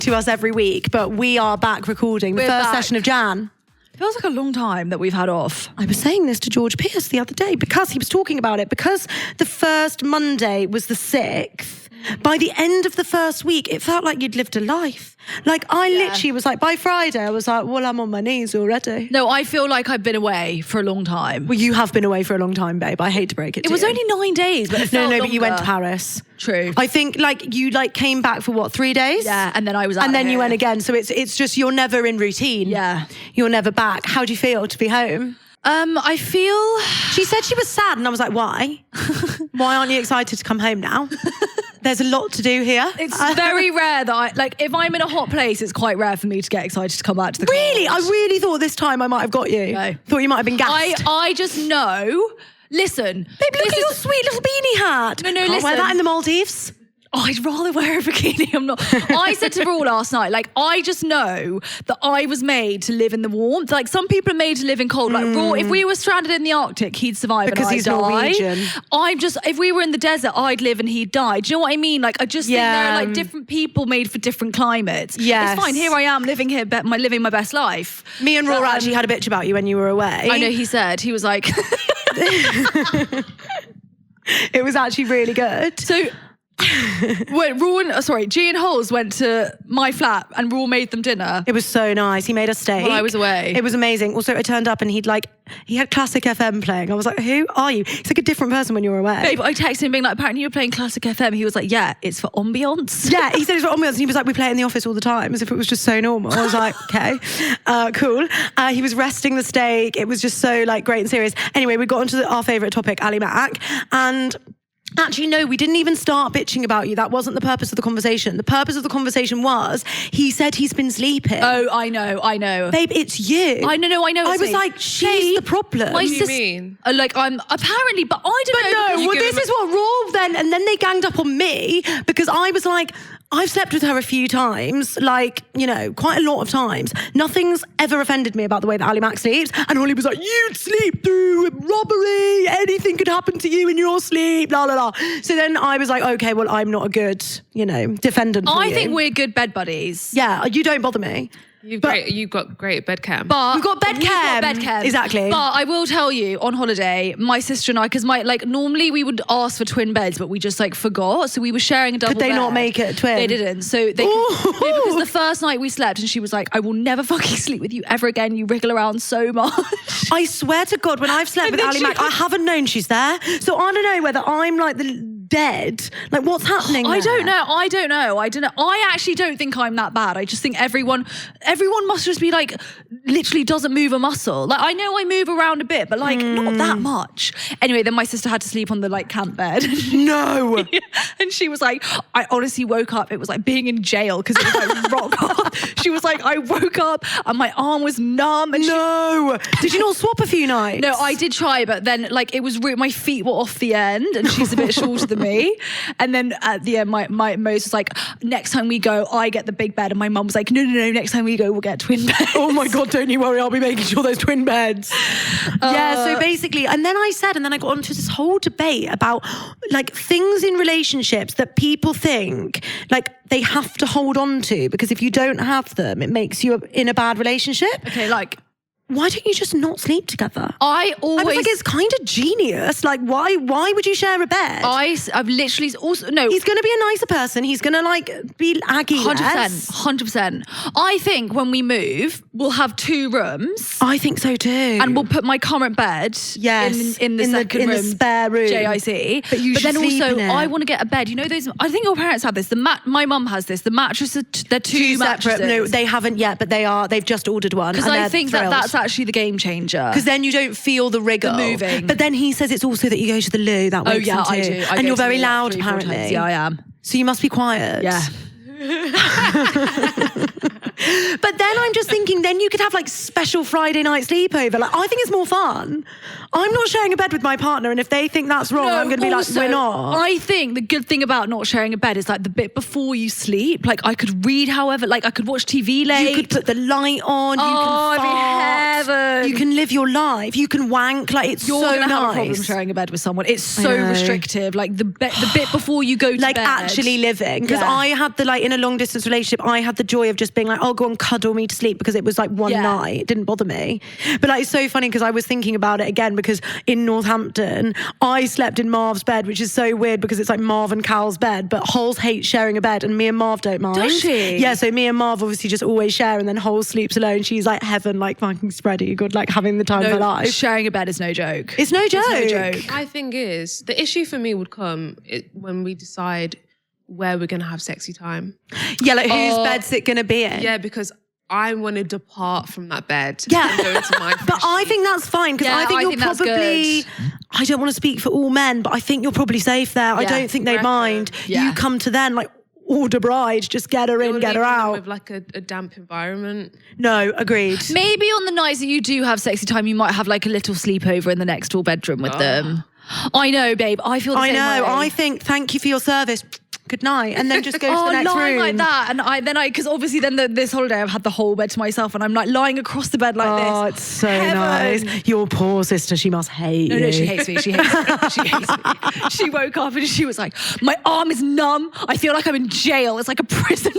to us every week, but we are back recording the first session of Jan. Feels like a long time that we've had off. I was saying this to George Pierce the other day because he was talking about it. Because the first Monday was the 6th, by the end of the first week, it felt like you'd lived a life. Like, I literally was like, by Friday, I was like, well, I'm on my knees already. No, I feel like I've been away for a long time. Well, you have been away for a long time, babe. I hate to break it to you. It was only 9 days, but it felt No, longer. but you went to Paris. True. I think, like, you, like, came back for, what, 3 days? Yeah, and then I was out And then here. you went again. So it's just, you're never in routine. Yeah. You're never back. How do you feel to be home? I feel... She said she was sad, and I was like, why? Why aren't you excited to come home now? There's a lot to do here. It's very rare that if I'm in a hot place, it's quite rare for me to get excited to come back to the Really? cottage. I really thought this time I might have got you. No. Thought you might have been gassed. I just know... Listen. Babe, look at your sweet little beanie hat. No, Can't listen. wear that in the Maldives. Oh, I'd rather wear a bikini. I'm not. I said to Raw last night, like, I just know that I was made to live in the warmth. Like, some people are made to live in cold. Like, Raw, if we were stranded in the Arctic, he'd survive Because and I'd he's die. Norwegian. If we were in the desert, I'd live and he'd die. Do you know what I mean? Like, I just think there are like different people made for different climates. Yes. It's fine. Here I am living here, living my best life. Me and Raw actually had a bitch about you when you were away. I know he said, he was like... It was actually really good. So... G and Holes went to my flat and Raw made them dinner. It was so nice. He made us steak. While I was away. It was amazing. Also, I turned up and he had Classic FM playing. I was like, who are you? He's like a different person when you were away. Babe, I texted him being like, apparently you were playing Classic FM. He was like, yeah, it's for ambience. Yeah, he said it's for ambiance, and he was like, we play it in the office all the time, as if it was just so normal. I was like, okay, cool. He was resting the steak. It was just so like great and serious. Anyway, we got onto our favourite topic, Ali Mac, and... Actually, no, we didn't even start bitching about you. That wasn't the purpose of the conversation. The purpose of the conversation was, he said he's been sleeping. Oh, I know. Babe, it's you. I know. I was like, she's the problem. My What do you mean? Like, I'm apparently, but I don't know. No, well, this is what Raw then, and then they ganged up on me because I was like, I've slept with her a few times, like, you know, quite a lot of times. Nothing's ever offended me about the way that Ali Mac sleeps. And Holly was like, you'd sleep through robbery. Anything could happen to you in your sleep, la, la, la. So then I was like, okay, well, I'm not a good, you know, defendant for you. I think we're good bed buddies. Yeah, you don't bother me. You've got great bed cam. But We've got bed cam. Exactly. But I will tell you, on holiday, my sister and I, because normally we would ask for twin beds, but we just forgot. So we were sharing a double Could they bed. not make it a twin? They didn't. So they because the first night we slept, and she was like, I will never fucking sleep with you ever again. You wriggle around so much. I swear to God, when I've slept with Ali Mac, I haven't known she's there. So I don't know whether I'm like the dead. Like, what's happening I there? don't know. I actually don't think I'm that bad. I just think everyone must just be like, literally doesn't move a muscle. Like, I know I move around a bit, but not that much. Anyway, then my sister had to sleep on the camp bed. No. And she was like, I honestly woke up. It was like being in jail because it was rock hard. She was like, I woke up and my arm was numb. And No. Did you not swap a few nights? No, I did try, but then it was my feet were off the end, and she's a bit shorter than me. And then at the end, my Mose was like, next time we go, I get the big bed, and my mum was like, no, next time we go, we'll get twin beds. Oh my God, don't you worry, I'll be making sure there's twin beds. Yeah, so basically, and then I got onto this whole debate about things in relationships that people think they have to hold on to, because if you don't have them, it makes you in a bad relationship. Okay, why don't you just not sleep together? I was always... like, it's kind of genius. Like, why would you share a bed? I've literally also... No. He's going to be a nicer person. He's going to, be aggy 100%. I think when we move, we'll have 2 rooms. I think so too. And we'll put my current bed in the second room. In the spare room. JIC. But you should then sleep also, in it. I want to get a bed. You know those... I think your parents have this. My mum has this. The mattresses, they're 2 mattresses. Separate. No, they haven't yet, but they've just ordered one. Because I think that's actually the game changer. Because then you don't feel the wriggle. The moving. But then he says it's also that you go to the loo. That wakes him too. I do. And you're very loud, apparently. Yeah, I am. So you must be quiet. Yeah. But then I'm just thinking, then you could have special Friday night sleepover. I think it's more fun. I'm not sharing a bed with my partner, and if they think that's wrong, I'm going to be also, we're not. I think the good thing about not sharing a bed is the bit before you sleep. I could read, however, I could watch TV late. You could put the light on. You can fart. Heaven. You can live your life. You can wank. Like, it's You're so gonna have a problem nice. sharing a bed with someone. It's so know. restrictive. Like the bit before you go to Like bed. actually living. Because Yeah. I had in a long distance relationship, I had the joy of just being like, oh, go and cuddle me to sleep, because it was like one night. It didn't bother me. But like, it's so funny because I was thinking about it again, because in Northampton, I slept in Marv's bed, which is so weird because it's like Marv and Cal's bed, but Holes hates sharing a bed and me and Marv don't mind. Does she? Yeah, so me and Marv obviously just always share, and then Holes sleeps alone. She's like heaven, like fucking spready good, like having the time of her life. Sharing a bed is no joke. It's no joke. It's no joke. My thing is, the issue for me would come when we decide where we're going to have sexy time. Yeah, like whose bed's it going to be in? Yeah, because I want to depart from that bed. Yeah. And go into my But I think that's fine, because Yeah, I think I you're think that's probably, good. I don't want to speak for all men, but I think you're probably safe there. I don't think they reckon. mind. Yeah. You come to them like, order bride, just get her in, You're get her leaving them out. with like a damp environment. No, agreed. Maybe on the nights that you do have sexy time, you might have like a little sleepover in the next door bedroom with them. I know, babe. I feel the I same know. way. I think, thank you for your service. Good night. And then just go to the next lying room. like that, and because obviously then this holiday I've had the whole bed to myself, and I'm like lying across the bed like Oh, this. it's so Heaven. nice. Your poor sister, she must hate you. No, she hates me. She hates me. She hates me. She woke up and she was like, "My arm is numb. I feel like I'm in jail. It's like a prison."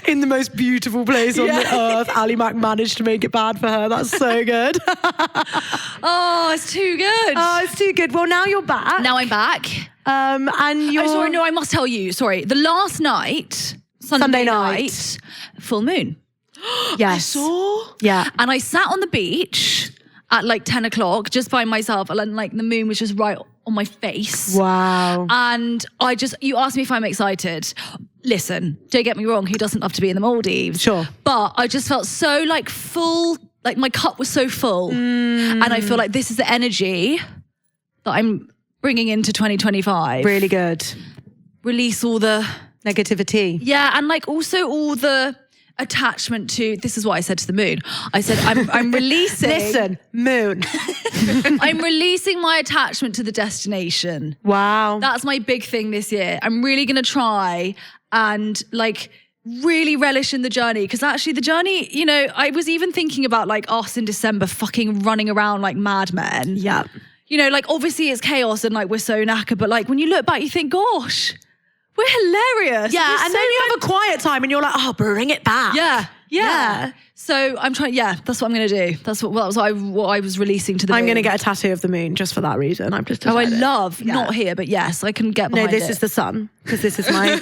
In the most beautiful place on the Yeah. earth, Ali Mac managed to make it bad for her. That's so good. Oh, it's too good. Oh, it's too good. Well, now you're back. Now I'm back. And you're... I'm sorry. No, I must tell you. Sorry. The last night, Sunday night, full moon. Yes. Yeah. And I sat on the beach at like 10 o'clock just by myself, and like the moon was just right on my face. Wow. And you asked me if I'm excited. Listen, don't get me wrong, who doesn't love to be in the Maldives? Sure. But I just felt so like full, like my cup was so full. And I feel like this is the energy that I'm bringing into 2025. Really good. Release all the... Negativity. Yeah, and like also all the attachment to... This is what I said to the moon. I said, I'm releasing... Listen, moon. I'm releasing my attachment to the destination. Wow. That's my big thing this year. I'm really going to try and like really relish in the journey, because actually the journey, you know, I was even thinking about like us in December fucking running around like madmen. Yeah. You know, like obviously it's chaos and like we're so knackered, but like when you look back you think, gosh, we're hilarious. Yeah, We're and so then you have a quiet time and you're like, oh, bring it back. Yeah. So I'm trying. Yeah, that's what I'm going to do. That's what I was releasing to the. I'm moon. going to get a tattoo of the moon just for that reason. I've just Oh, I decided. love Yeah. not here, but yes, I can get No, behind this it. is the sun, because this is my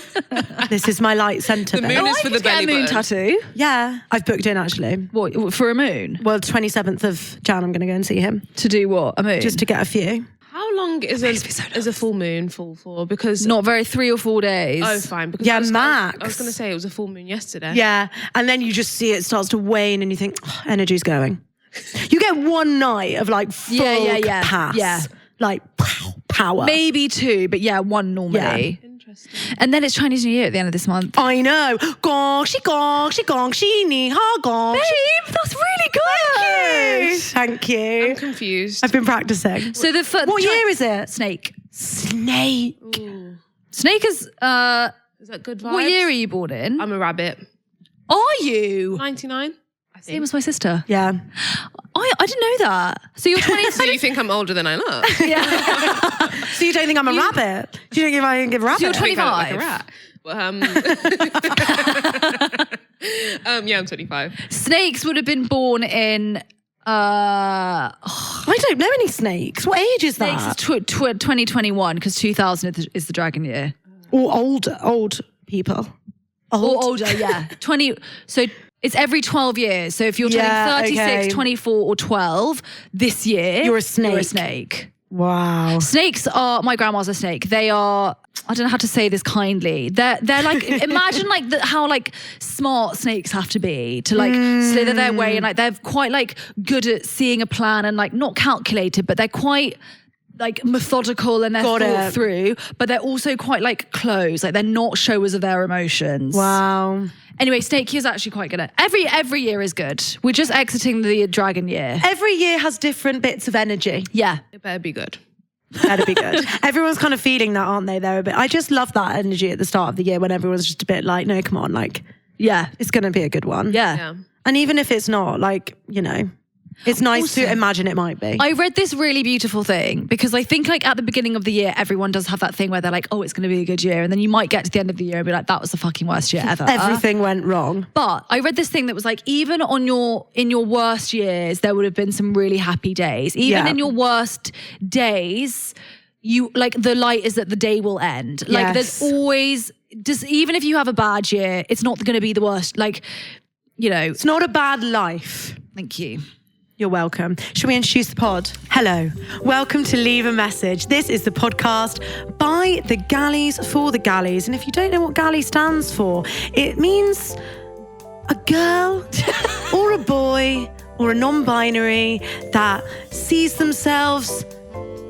this is my light centre. The babe. moon is I for could the get belly a moon button. tattoo. Yeah, I've booked in actually. What, for a moon? Well, 27th of Jan, I'm going to go and see him To do what? A moon? just to get a few. How long is a full moon full for? Because Not very 3 or 4 days. oh, fine. Because Yeah, I was max. going to say it was a full moon yesterday. Yeah, and then you just see it starts to wane, and you think oh, energy's going. You get one night of like full Yeah. pass, Yeah. like power. Maybe 2, but yeah, 1 normally. Interesting. And then it's Chinese New Year at the end of this month. I know. Goshi ni ha gosh. Babe, that's really good. Thank you. I'm confused. I've been practicing. So the What year is it? Snake. Snake. Ooh. Snake is. Is that good vibes? What year are you born in? I'm a rabbit. Are you? 99, I think. Same as my sister. Yeah. I didn't know that. So you're 20. So you think I'm older than I look? So you don't think I'm a rabbit? Do you think I can give a rabbit? You're I think I look like 25. a rat. Well, yeah, I'm 25. Snakes would have been born in. I don't know any snakes. What age is Snakes that? is 2021 because 2000 is the dragon year. Or old people. Or older, yeah. 20. So it's every 12 years. So if you're turning Yeah, 36, okay. 24, or 12 this year, You're a snake. You're a snake. Wow. Snakes are, my grandma's a snake. They are, I don't know how to say this kindly. They're like, imagine like how like smart snakes have to be to like slither their way, and like they're quite like good at seeing a plan and like not calculated, but they're quite like methodical and they're Got thought it. through, but they're also quite like closed. Like they're not showers of their emotions. Wow. Anyway, snake year's actually quite good at every year is good. We're just exiting the dragon year. Every year has different bits of energy. Yeah. It better be good. That'd be good. Everyone's kind of feeling that, aren't they? They're a bit. I just love that energy at the start of the year when everyone's just a bit like, no, come on, like, Yeah. it's going to be a good one. Yeah. Yeah. And even if it's not, like, you know, it's nice Also, to imagine it might be. I read this really beautiful thing because I think like at the beginning of the year, everyone does have that thing where they're like, oh, it's going to be a good year. And then you might get to the end of the year and be like, that was the fucking worst year ever. Everything went wrong. But I read this thing that was like, even in your worst years, there would have been some really happy days. Even in your worst days, you like the light is that the day will end. Like there's always, just even if you have a bad year, it's not going to be the worst. Like, you know. It's not a bad life. Thank you. You're welcome. Shall we introduce the pod? Hello. Welcome to Leave a Message. This is the podcast by the Gallies for the Gallies. And if you don't know what Galley stands for, it means a girl or a boy or a non-binary that sees themselves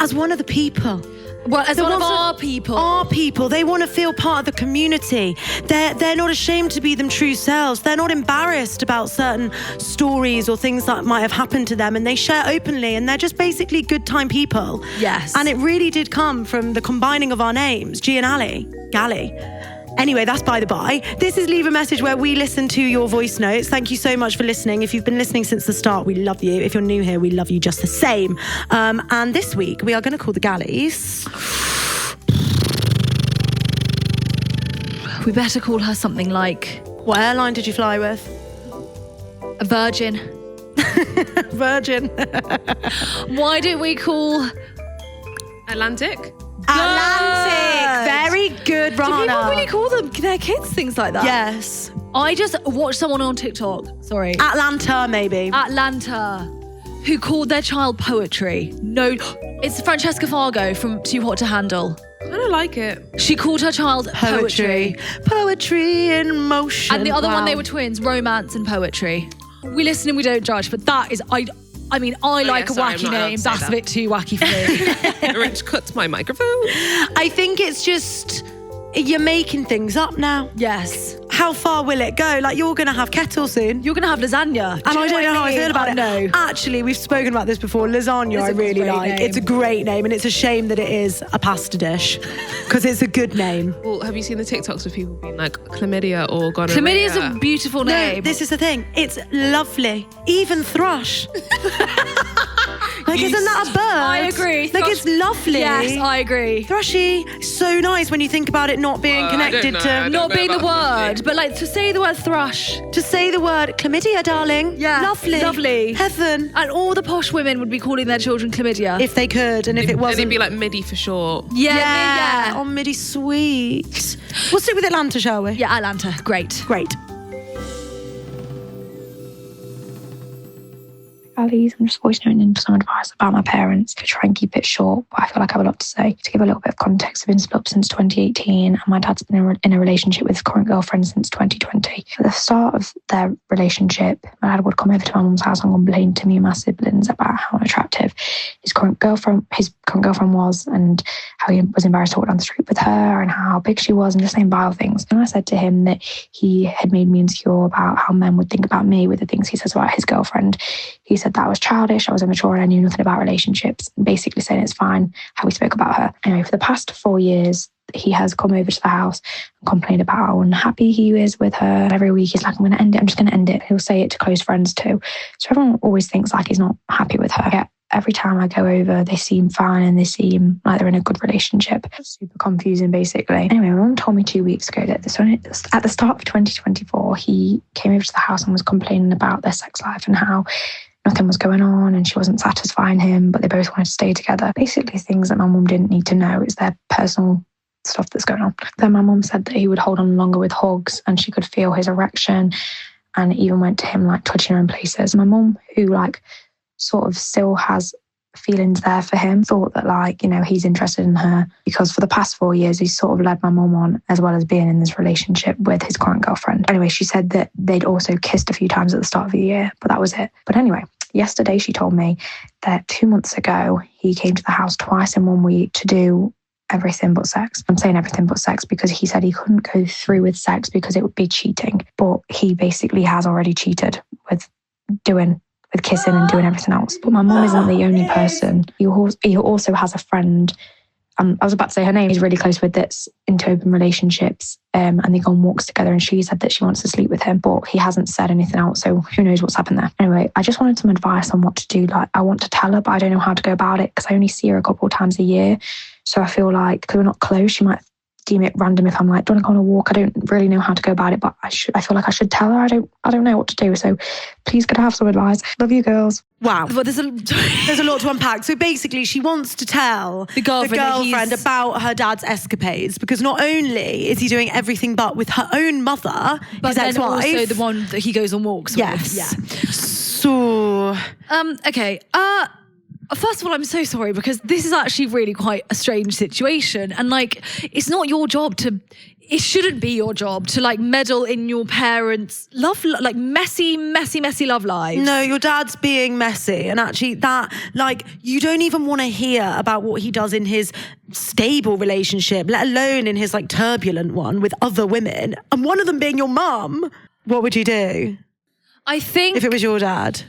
as one of the people. Well, as one of our people. Our people. They want to feel part of the community. They're not ashamed to be them true selves. They're not embarrassed about certain stories or things that might have happened to them, and they share openly, and they're just basically good time people. Yes. And it really did come from the combining of our names, G and Ali, Galley. Anyway, that's by the by. This is Leave a Message, where we listen to your voice notes. Thank you so much for listening. If you've been listening since the start, we love you. If you're new here, we love you just the same. And this week, we are going to call the Gallies. We better call her something like What airline did you fly with? a Virgin. Virgin. Why don't we call Atlantic? Atlantic. Very good, Do people Rahana. really call their kids things like that? Yes. I just watched someone on TikTok, sorry, Atlanta, maybe. Atlanta, who called their child Poetry. No, it's Francesca Fargo from Too Hot to Handle. I don't like it. She called her child Poetry. Poetry in motion. And the other one, Wow. they were twins, Romance and Poetry. We listen and we don't judge, but that is, I mean, I like a sorry, I'm wacky not allowed name. to say That's that. a bit too wacky for me. Rich cuts my microphone. I think it's just, you're making things up now. Yes. How far will it go? Like, you're going to have kettle soon. You're going to have lasagna. And I don't know how I feel about it. No. Actually, we've spoken about this before. Lasagna, It's I a really great like. name. It's a great name, and it's a shame that it is a pasta dish because it's a good name. Well, have you seen the TikToks of people being like chlamydia or gonorrhea? Chlamydia is a beautiful name. No, this is the thing. It's lovely. Even thrush. Like, isn't that a bird? I agree. Like, Thrush- it's lovely. Yes, I agree. Thrushy. So nice when you think about it not being I connected don't know. I to... don't Not know being the about word, but like to say the word thrush. To say the word chlamydia, darling. Yeah, Lovely. lovely. Heaven. And all the posh women would be calling their children chlamydia. If they could, and if it And wasn't... it'd be like MIDI for short. yeah. Oh, midi sweet. We'll stick with Atlanta, shall we? Yeah, Atlanta. Great. Great. Gallies. I'm just voice noting some advice about my parents. I try and keep it short, but I feel like I have a lot to say. To give a little bit of context, I've been split up since 2018, and my dad's been in a relationship with his current girlfriend since 2020. At the start of their relationship, my dad would come over to my mum's house and complain to me and my siblings about how unattractive his current girlfriend was, and how he was embarrassed to walk down the street with her, and how big she was, and just saying vile things. And I said to him that he had made me insecure about how men would think about me with the things he says about his girlfriend. He said that I was childish, I was immature, and I knew nothing about relationships, and basically saying it's fine how he spoke about her. Anyway, for the past 4 years, he has come over to the house and complained about how unhappy he is with her. Every week he's like, I'm going to end it, I'm just going to end it. He'll say it to close friends too. So everyone always thinks like he's not happy with her. Yet every time I go over, they seem fine and they seem like they're in a good relationship. It's super confusing, basically. Anyway, my mum told me 2 weeks ago that at the start of 2024, he came over to the house and was complaining about their sex life and how nothing was going on and she wasn't satisfying him, but they both wanted to stay together. Basically things that my mum didn't need to know. It's their personal stuff that's going on. Then my mum said that he would hold on longer with hugs and she could feel his erection, and even went to him like touching her in places. My mum, who like sort of still has feelings there for him, thought that like, you know, he's interested in her because for the past 4 years he's sort of led my mum on, as well as being in this relationship with his current girlfriend. Anyway, she said that they'd also kissed a few times at the start of the year, but that was it. But anyway, yesterday she told me that 2 months ago he came to the house twice in 1 week to do everything but sex. I'm saying everything but sex because he said he couldn't go through with sex because it would be cheating, but he basically has already cheated with kissing and doing everything else. But my mum isn't the only person. He also has a friend I was about to say her name, he's really close with, that's into open relationships. And they go on walks together, and she said that she wants to sleep with him, but he hasn't said anything else. So who knows what's happened there. Anyway, I just wanted some advice on what to do. Like, I want to tell her, but I don't know how to go about it because I only see her a couple of times a year. So I feel like because we're not close, she might deem it random if I'm like, do you want to go on a walk? I don't really know how to go about it, but I feel like I should tell her. I don't know what to do. So please could I have some advice? Love you girls. Wow. Well, there's a lot to unpack. So basically, she wants to tell the girlfriend about her dad's escapades, because not only is he doing everything but with her own mother, but his then ex-wife. also the one that he goes on walks yes. with. Yeah. So okay. First of all, I'm so sorry because this is actually really quite a strange situation. And like, it's not your job it shouldn't be your job to like meddle in your parents' like messy love lives. No, your dad's being messy. And actually that, like, you don't even want to hear about what he does in his stable relationship, let alone in his like turbulent one with other women. And one of them being your mum. What would you do? I think if it was your dad?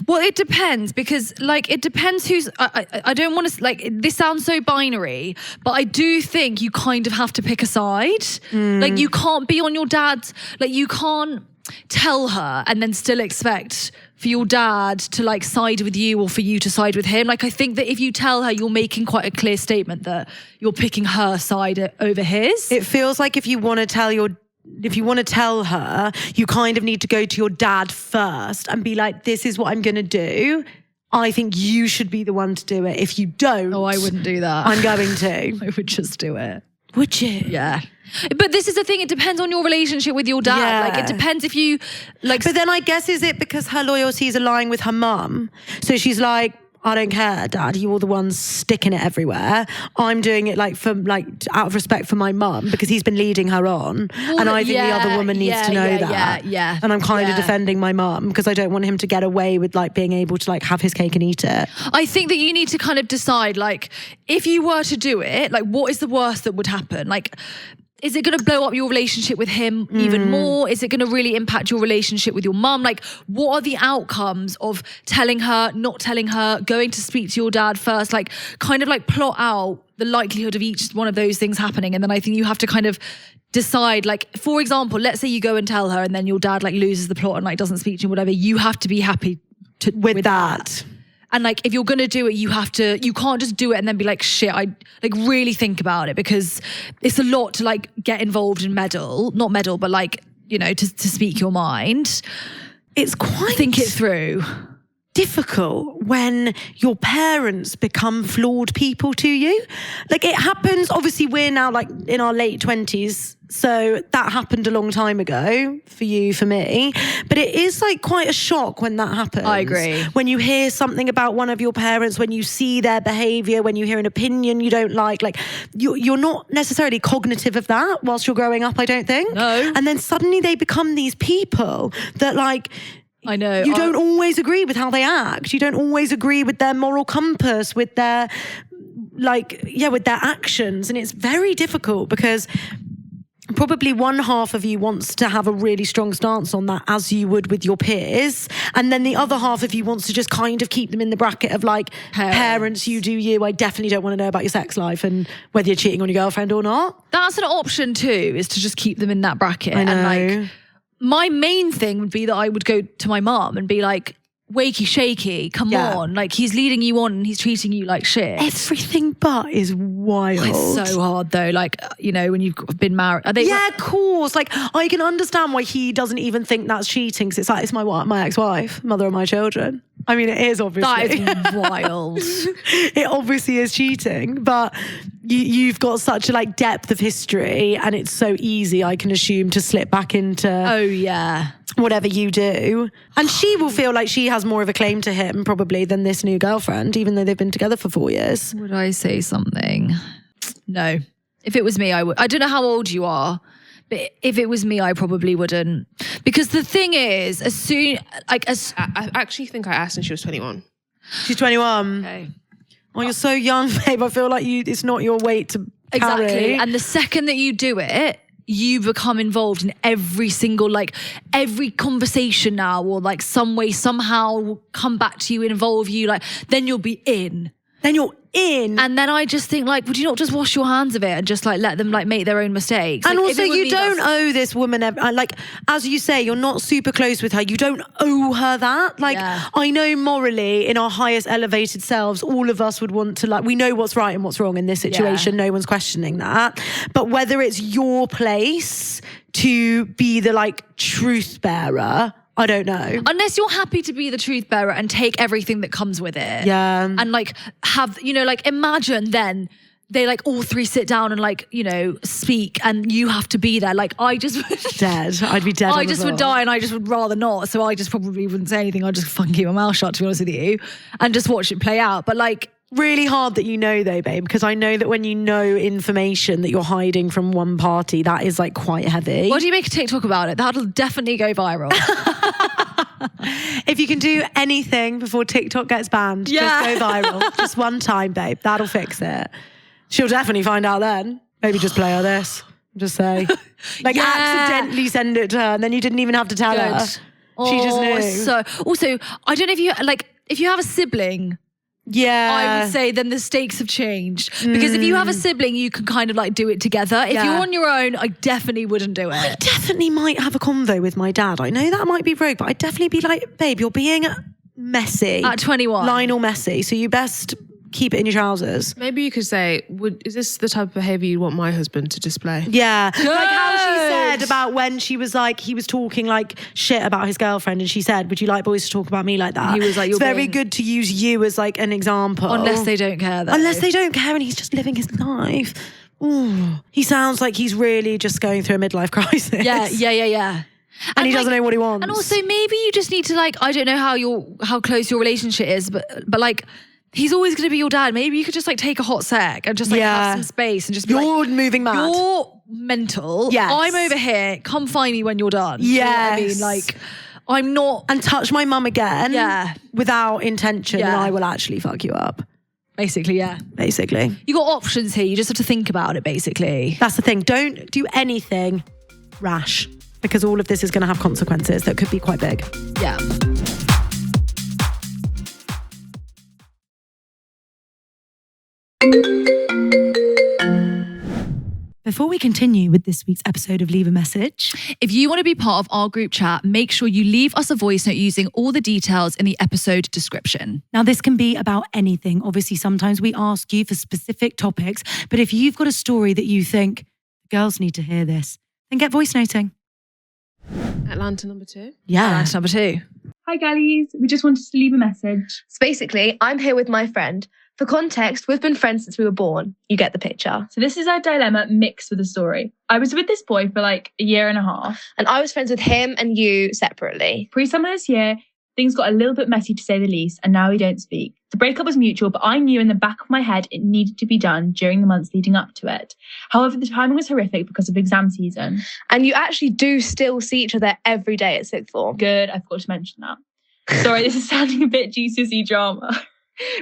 Well, it depends because, like, it depends who's... I don't want to... Like, this sounds so binary, but I do think you kind of have to pick a side. Like, you can't be on your dad's... Like, you can't tell her and then still expect for your dad to, like, side with you or for you to side with him. Like, I think that if you tell her, you're making quite a clear statement that you're picking her side over his. It feels like if you want to tell her, you kind of need to go to your dad first and be like, this is what I'm going to do. I think you should be the one to do it. If you don't... Oh, I wouldn't do that. I'm going to. I would just do it. Would you? Yeah. But this is the thing, it depends on your relationship with your dad. Yeah. Like, it depends if you... like. But then I guess, is it because her loyalties are lying with her mum? So she's like, I don't care, Dad. You're the one sticking it everywhere. I'm doing it out of respect for my mum because he's been leading her on, and I think the other woman needs to know that. Yeah. And I'm kind of defending my mum because I don't want him to get away with like being able to like have his cake and eat it. I think that you need to kind of decide, like, if you were to do it, like, what is the worst that would happen? Like, is it going to blow up your relationship with him even more? Is it going to really impact your relationship with your mum? Like, what are the outcomes of telling her, not telling her, going to speak to your dad first? Like, kind of like plot out the likelihood of each one of those things happening. And then I think you have to kind of decide, like, for example, let's say you go and tell her and then your dad like loses the plot and like doesn't speak to you, whatever. You have to be happy with that. And like, if you're going to do it, you can't just do it and then be like, shit, I like really think about it, because it's a lot to like get involved and not meddle, but like, you know, to speak your mind. It's quite... Think it through. Difficult when your parents become flawed people to you. Like, it happens, obviously we're now like in our late 20s, so that happened a long time ago for you, for me, but it is like quite a shock when that happens. I agree. When you hear something about one of your parents, when you see their behavior, when you hear an opinion you don't like you're not necessarily cognitive of that whilst you're growing up, I don't think. No. And then suddenly they become these people that like... I know. You don't always agree with how they act. You don't always agree with their moral compass, with their, with their actions. And it's very difficult because probably one half of you wants to have a really strong stance on that, as you would with your peers. And then the other half of you wants to just kind of keep them in the bracket of like, parents, you do you. I definitely don't want to know about your sex life and whether you're cheating on your girlfriend or not. That's an option too, is to just keep them in that bracket. I know. And like, my main thing would be that I would go to my mum and be like, wakey shaky, come on. Like, he's leading you on and he's treating you like shit. Everything but is wild. It's so hard though. Like, you know, when you've been married. Are they of course. Like, I can understand why he doesn't even think that's cheating, because it's like, it's my ex-wife, mother of my children. I mean, it is obviously. That is wild. It obviously is cheating, but you've got such a like depth of history, and it's so easy, I can assume, to slip back into whatever you do. And she will feel like she has more of a claim to him probably than this new girlfriend, even though they've been together for 4 years. Would I say something? No. If it was me, I would. I don't know how old you are, but if it was me, I probably wouldn't. Because the thing is, I actually think I asked when she was 21. She's 21. Okay. Oh, you're so young, babe. I feel like it's not your weight to carry. Exactly. And the second that you do it, you become involved in every single, like, every conversation now, or like some way, somehow will come back to you, involve you, like, then you'll be in. then you're in. And then I just think, like, would you not just wash your hands of it and just like let them like make their own mistakes? And Like, also, if it was you me, don't that's- owe this woman, like, as you say, you're not super close with her. You don't owe her that. Like, Yeah. I know morally, in our highest elevated selves, all of us would want to, like, we know what's right and what's wrong in this situation. No one's questioning that. But whether it's your place to be the, like, truth bearer, I don't know. Unless you're happy to be the truth bearer and take everything that comes with it. Yeah. And like have, you know, like imagine then they like all three sit down and like, you know, speak and you have to be there. Like I just Dead. I'd be dead. I on the just would floor. die and I just would rather not. So I just probably wouldn't say anything. I'd just fucking keep my mouth shut, to be honest with you, and just watch it play out. But like, Really hard that you know though, babe, because I know that when you know information that you're hiding from one party, that is like quite heavy. why do you make a TikTok about it? That'll definitely go viral. If you can do anything before TikTok gets banned, Yeah. just go viral. Just one time, babe. That'll fix it. She'll definitely find out then. Maybe just play her this. Just say. Like Yeah. accidentally send it to her and then you didn't even have to tell her. She just knew. So also, I don't know if you like if you have a sibling, Yeah. I would say then the stakes have changed. Because if you have a sibling, you can kind of like do it together. If Yeah. you're on your own, I definitely wouldn't do I it. definitely might have a convo with my dad. I know that might be rogue, but I'd definitely be like, babe, you're being messy. At 21. Lionel Messi. So you best keep it in your trousers. Maybe you could say, is this the type of behaviour you want my husband to display? Yeah. Like how she said Good. about when she was like, he was talking like shit about his girlfriend and she said, would you like boys to talk about me like that? He was like, it's you're very being- good to use you as like an example. Unless they don't care though. Unless they don't care and he's just living his life. Ooh. He sounds like he's really just going through a midlife crisis. Yeah. And he like- doesn't know what he wants. And also maybe you just need to like, I don't know how close your relationship is, but like he's always going to be your dad. Maybe you could just like take a hot sec and just like Yeah. have some space and just be You're like, moving mad. you're mental. Yes. I'm over here. Come find me when you're done. Do you know what I mean? Yes. Like I'm not And touch my mum again. Yeah. Without intention and Yeah. I will actually fuck you up. basically, yeah. Basically. You got options here. You just have to think about it basically. That's the thing. Don't do anything rash because all of this is going to have consequences that could be quite big. Yeah. Before we continue with this week's episode of Leave a Message, If you want to be part of our group chat, make sure you leave us a voice note using all the details in the episode description. now this can be about anything. Obviously, sometimes we ask you for specific topics, but if you've got a story that you think girls need to hear this, then get voice noting. Atlanta number 2. Yeah. That's number 2. Hi, Gallies. We just wanted to leave a message. So basically, I'm here with my friend. For context, we've been friends since we were born. You get the picture. So this is our dilemma mixed with a story. I was with this boy for like a year and a half. And I was friends with him and you separately. Pre-summer this year, things got a little bit messy to say the least, and now we don't speak. The breakup was mutual, but I knew in the back of my head it needed to be done during the months leading up to it. However, the timing was horrific because of exam season. And you actually do still see each other every day at sixth form. Good, I forgot to mention that. Sorry, this is sounding a bit juiciest drama.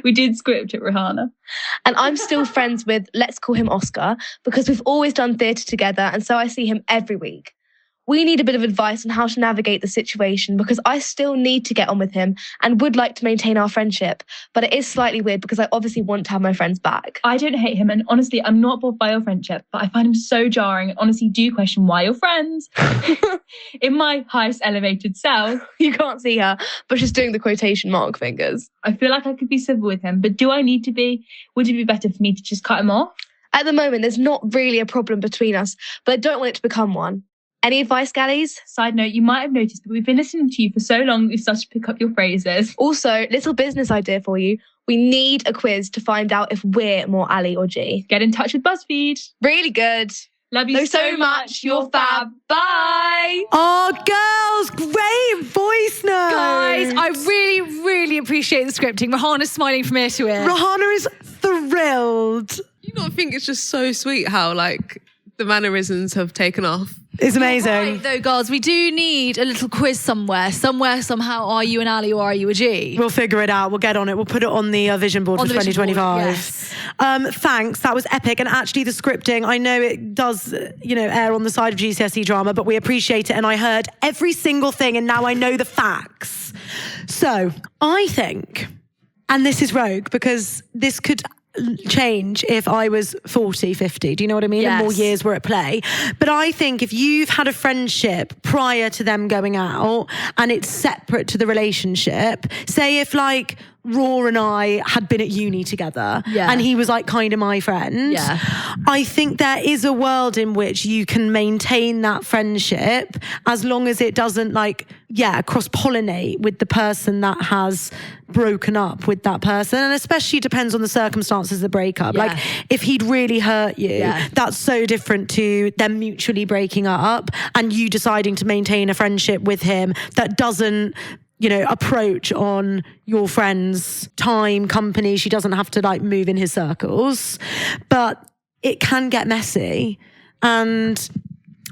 We did script it, Rihanna. And I'm still friends with, let's call him Oscar, because we've always done theatre together and so I see him every week. We need a bit of advice on how to navigate the situation because I still need to get on with him and would like to maintain our friendship. But it is slightly weird because I obviously want to have my friends back. I don't hate him, and honestly, I'm not bothered by your friendship, but I find him so jarring and honestly do question why you're friends. In my highest elevated self, You can't see her, but she's doing the quotation mark fingers. I feel like I could be civil with him, but do I need to be? Would it be better for me to just cut him off? At the moment, there's not really a problem between us, but I don't want it to become one. Any advice, Gallies? Side note, you might have noticed, but we've been listening to you for so long, we've started to pick up your phrases. Also, little business idea for you. We need a quiz to find out if we're more Ali or G. Get in touch with BuzzFeed. Really good. Love you No, so much. You're fab. Bye. Oh, girls, great voice note. Guys, I really appreciate the scripting. Rihanna's smiling from ear to ear. Rahana is thrilled. You not think it's just so sweet how like the mannerisms have taken off? It's amazing. Right, though, girls, we do need a little quiz somewhere, somehow. Are you an Ali or are you a G? We'll figure it out. We'll get on it. We'll put it on the vision board On for the vision board, 2025. yes. Thanks. That was epic. And actually, the scripting, I know it does, err on the side of GCSE drama, but we appreciate it. And I heard every single thing, and now I know the facts. So I think and this is rogue because this could change if I was 40, 50. Do you know what I mean? Yes. And more years were at play. But I think if you've had a friendship prior to them going out and it's separate to the relationship, say if like Raw and I had been at uni together and he was like kind of my friend, I think there is a world in which you can maintain that friendship as long as it doesn't like, cross-pollinate with the person that has broken up with that person. And especially depends on the circumstances of the breakup. Like if he'd really hurt you, that's so different to them mutually breaking up and you deciding to maintain a friendship with him that doesn't, approach on your friend's time, company. She doesn't have to like move in his circles, but it can get messy. And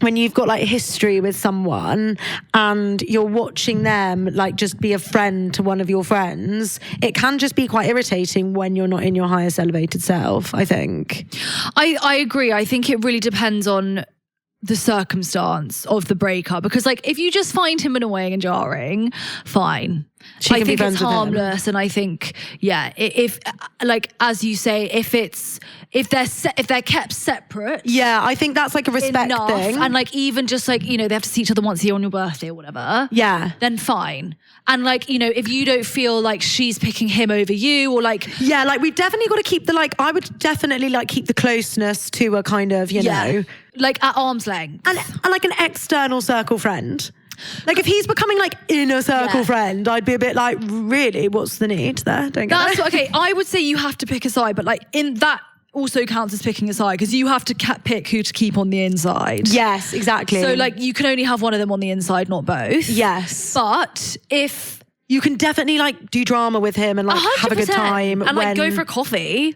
when you've got like history with someone and you're watching them like just be a friend to one of your friends, it can just be quite irritating when you're not in your highest elevated self, I think. I agree. I think it really depends on the circumstance of the breakup, because like if you just find him annoying and jarring, fine. I think it's harmless, and I think if like as you say, if they're kept separate, I think that's like a respect thing, and like even just like they have to see each other once a year on your birthday or whatever, then fine. And like if you don't feel like she's picking him over you, or like like we've definitely got to keep the like I would definitely like keep the closeness to a kind of know like at arm's length and like an external circle friend. Like if he's becoming like inner circle friend, I'd be a bit like, really, what's the need there? Don't get it. Okay, I would say you have to pick a side, but like in that also counts as picking a side because you have to pick who to keep on the inside. Yes, exactly. So like you can only have one of them on the inside, not both. Yes. But if you can definitely like do drama with him and like 100%. Have a good time and like go for a coffee.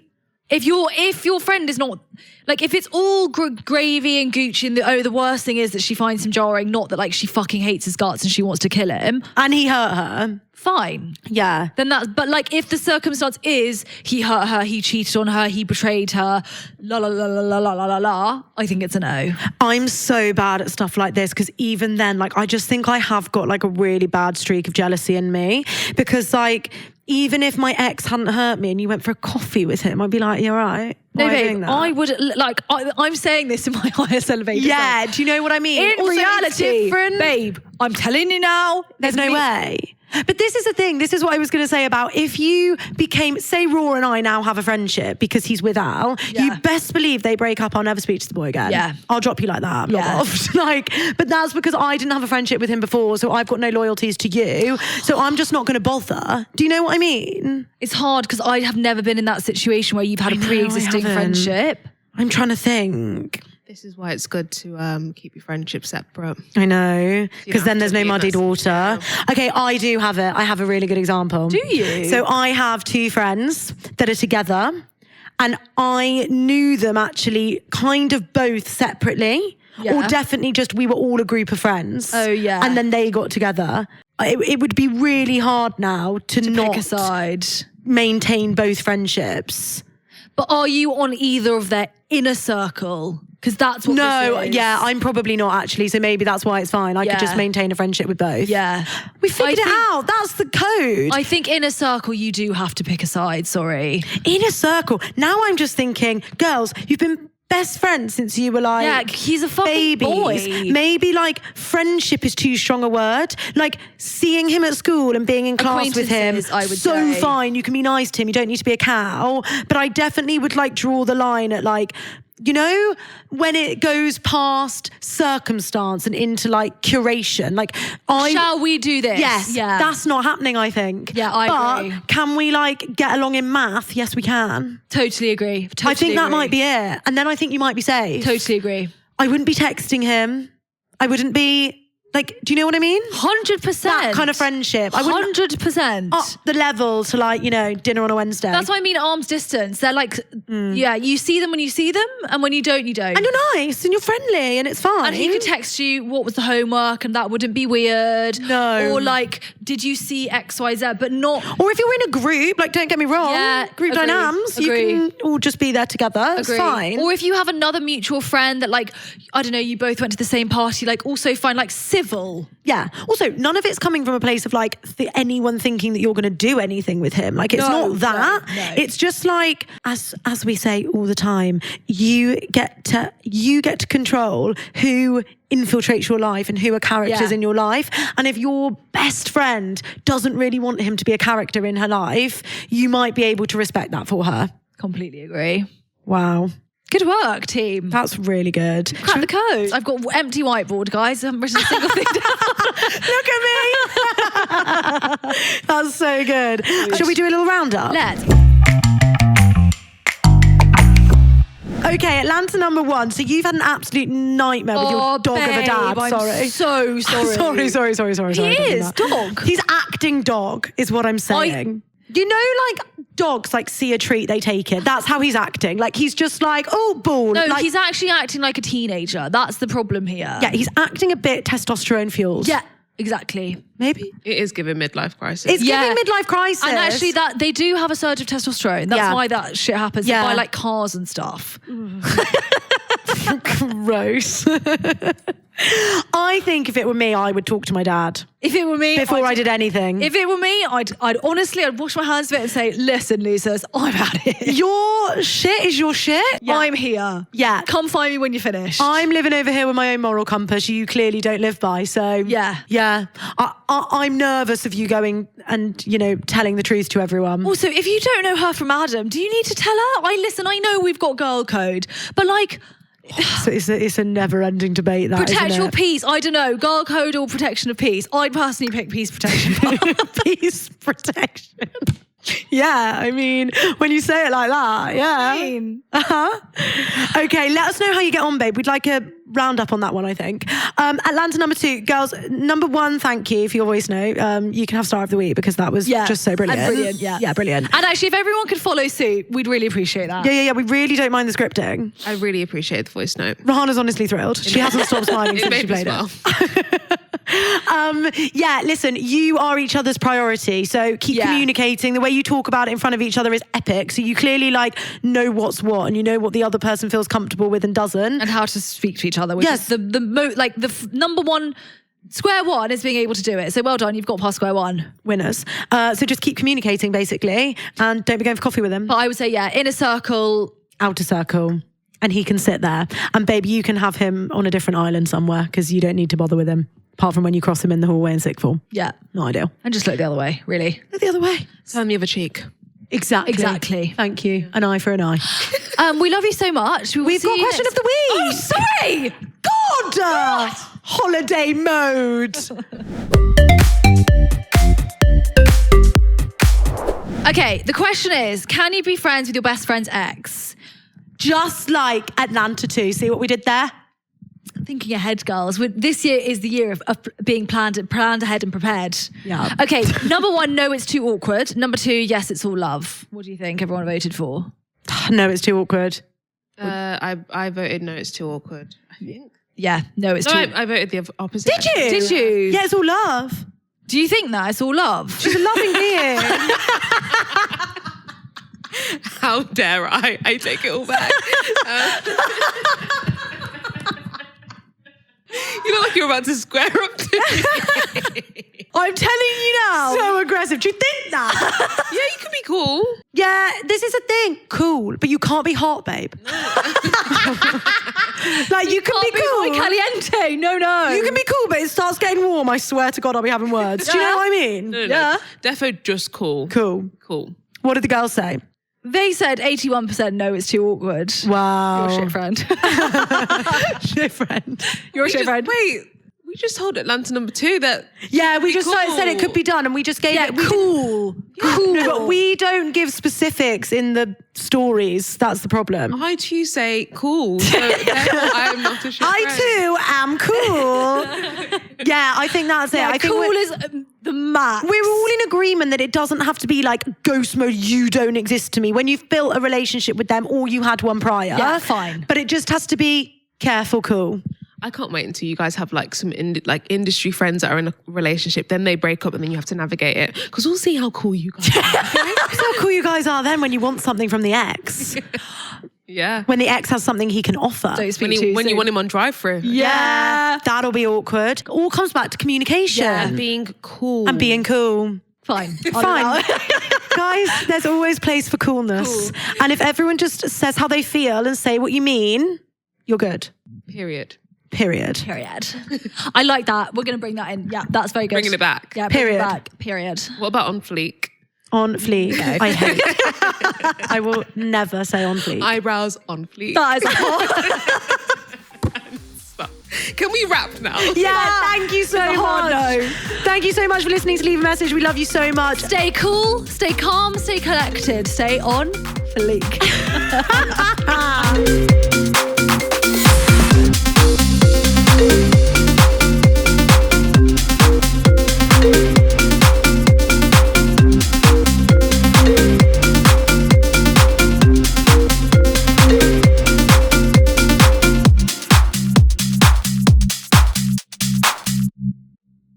If your friend is not like, if it's all gravy and Gucci and the worst thing is that she finds him jarring, not that like she fucking hates his guts and she wants to kill him and he hurt her, fine, then that's, but like if the circumstance is he hurt her, he cheated on her, he betrayed her, la la la la la la la la la, I think it's a no. I'm so bad at stuff like this because even then like I just think I have got like a really bad streak of jealousy in me, because like even if my ex hadn't hurt me and you went for a coffee with him, I'd be like, you're right. No, babe, I would like. I'm saying this in my highest elevator. Yeah, do you know what I mean? In reality, babe, I'm telling you now, there's no way. But this is the thing. This is what I was going to say about if you became, say, Raw and I now have a friendship because he's with Al. You best believe they break up. I'll never speak to the boy again. Yeah, I'll drop you like that. Log off. Like, but that's because I didn't have a friendship with him before, so I've got no loyalties to you. So I'm just not going to bother. Do you know what I mean? It's hard because I have never been in that situation where you've had a pre-existing friendship. I'm trying to think. This is why it's good to keep your friendship separate. I know, because then there's no muddied water. Okay, I do have it. I have a really good example. Do you? So I have two friends that are together, and I knew them actually kind of both separately, or definitely just we were all a group of friends. Oh yeah. And then they got together. It would be really hard now to not pick a side, maintain both friendships. But are you on either of their inner circle? Because that's what this is. I'm probably not actually. So maybe that's why it's fine. I could just maintain a friendship with both. Yeah. We figured it out. That's the code. I think inner circle, you do have to pick a side, sorry. Inner circle. Now I'm just thinking, girls, you've been best friends since you were like he's a fucking babies. Boy. Maybe like friendship is too strong a word. Like seeing him at school and being in class with him, I would say. Fine. You can be nice to him. You don't need to be a cow. But I definitely would like draw the line at like, you know, when it goes past circumstance and into like curation, like shall we do this? Yes, that's not happening, I think. Yeah, I agree. Can we like get along in math? Yes, we can. Totally agree. I think that might be it. And then I think you might be safe. Totally agree. I wouldn't be texting him. I wouldn't be like, do you know what I mean? 100%. That kind of friendship. I wouldn't 100%. up the level to like, you know, dinner on a Wednesday. That's what I mean, arm's distance. They're like, you see them when you see them, and when you don't, you don't. And you're nice and you're friendly and it's fine. And he could text you, what was the homework, and that wouldn't be weird. No. Or like, did you see X, Y, Z, but not. Or if you're in a group, like don't get me wrong, group dynamics, you can all just be there together. It's fine. Or if you have another mutual friend that like, I don't know, you both went to the same party, like also fine, like civil. Yeah. Also, none of it's coming from a place of like anyone thinking that you're going to do anything with him. Like, it's not that. No. It's just like, as we say all the time, you get to control who infiltrates your life and who are characters in your life. And if your best friend doesn't really want him to be a character in her life, you might be able to respect that for her. Completely agree. Wow. Good work, team. That's really good. Crack the code. I've got empty whiteboard, guys. I haven't written a single thing down. Look at me. That's so good. Shall we do a little roundup? Let's. Okay, Atlanta number 1. So you've had an absolute nightmare with your dog of a dad. I'm Sorry. so sorry. Sorry. He is dog. He's acting dog, is what I'm saying. You know, like dogs like see a treat, they take it. That's how he's acting. Like he's just like, oh, ball. No, like, he's actually acting like a teenager. That's the problem here. Yeah, he's acting a bit testosterone fueled. Yeah, exactly. Maybe. It is giving midlife crisis. It's giving midlife crisis. And actually that they do have a surge of testosterone. That's why that shit happens. Yeah. They buy like cars and stuff. Gross. I think if it were me, I would talk to my dad. If it were me, before I did anything. If it were me, I'd honestly wash my hands of it and say, listen, Lucis, I've had it. Your shit is your shit. Yeah. I'm here. Yeah. Come find me when you're finished. I'm living over here with my own moral compass you clearly don't live by. So yeah. I'm nervous of you going and, telling the truth to everyone. Also, if you don't know her from Adam, do you need to tell her? I know we've got girl code, but like... So it's a never-ending debate, that, protect isn't your it? peace. I don't know. Girl code or protection of peace. I'd personally pick peace protection. Peace protection. Yeah, I mean, when you say it like that, yeah. Okay, let us know how you get on, babe. We'd like a roundup on that one, I think. Atlanta number 2, girls. Number 1, thank you for your voice note. You can have Star of the Week because that was just so brilliant. And brilliant, yeah. Yeah, brilliant. And actually, if everyone could follow suit, we'd really appreciate that. Yeah. We really don't mind the scripting. I really appreciate the voice note. Rahana's honestly thrilled. She hasn't stopped smiling since she played it. Listen, you are each other's priority, so keep communicating. The way you talk about it in front of each other is epic, so you clearly know what's what and you know what the other person feels comfortable with and doesn't, and how to speak to each other, which is the number one. Square one is being able to do it. So well done, you've got past square one. Winners. So just keep communicating basically, and don't be going for coffee with him. But I would say inner circle, outer circle, and he can sit there, and babe, you can have him on a different island somewhere because you don't need to bother with him. Apart from when you cross him in the hallway in sixth form. Yeah. Not ideal. And just look the other way, really. Look the other way. Turn the other cheek. Exactly. Thank you. An eye for an eye. We love you so much. We've got question of the week. Oh, sorry. God! Holiday mode. Okay, the question is, can you be friends with your best friend's ex? Just like Atlanta 2. See what we did there? Thinking ahead, girls. This year is the year of being planned ahead and prepared. Yeah. Okay, number 1, no, it's too awkward. Number 2, yes, it's all love. What do you think everyone voted for? No, it's too awkward. I voted no, it's too awkward, I think. Yeah, no, it's too... I voted the opposite. Did you? Did you? Yeah, it's all love. Do you think that? It's all love? She's a loving being. How dare I? I take it all back. You look like you're about to square up to me. I'm telling you now. So aggressive. Do you think that? Yeah, you can be cool. Yeah, this is a thing. Cool, but you can't be hot, babe. You can be cool. Muy caliente. No. You can be cool, but it starts getting warm. I swear to God, I'll be having words. Do you know what I mean? No. Yeah. Defo just cool. Cool. What did the girls say? They said 81% no, it's too awkward. Wow. You're a shit friend. Shit friend. You're a shit friend. Wait, we just told Atlanta number 2 that... Yeah, we just cool. said it could be done and we just gave it... cool. Cool. No, but we don't give specifics in the stories. That's the problem. I too say cool, so therefore I am not a shit friend. I too am cool. Yeah, I think that's it. I think cool is the max. We're all in agreement that it doesn't have to be like ghost mode, you don't exist to me. When you've built a relationship with them or you had one prior. Yeah, fine. But it just has to be careful, cool. I can't wait until you guys have some industry friends that are in a relationship, then they break up and then you have to navigate it. Because we'll see how cool you guys are. See how cool you guys are then when you want something from the ex. Yeah. When the ex has something he can offer. Don't speak When, too when you soon. want him on drive-through. Yeah. That'll be awkward. All comes back to communication. Yeah. Being cool. And being cool. Fine. Fine. Guys, there's always place for coolness. Cool. And if everyone just says how they feel and say what you mean, you're good. Period. Period. Period. I like that. We're going to bring that in. Yeah, that's very good. Bringing it back. Yeah, bring Period. it back. Period. What about on fleek? On fleek. I hate. I will never say on fleek. Eyebrows on fleek. That is hot. Can we wrap now? Yeah, thank you so hard much. Thank you so much for listening to Leave a Message. We love you so much. Stay cool, stay calm, stay collected, stay on fleek.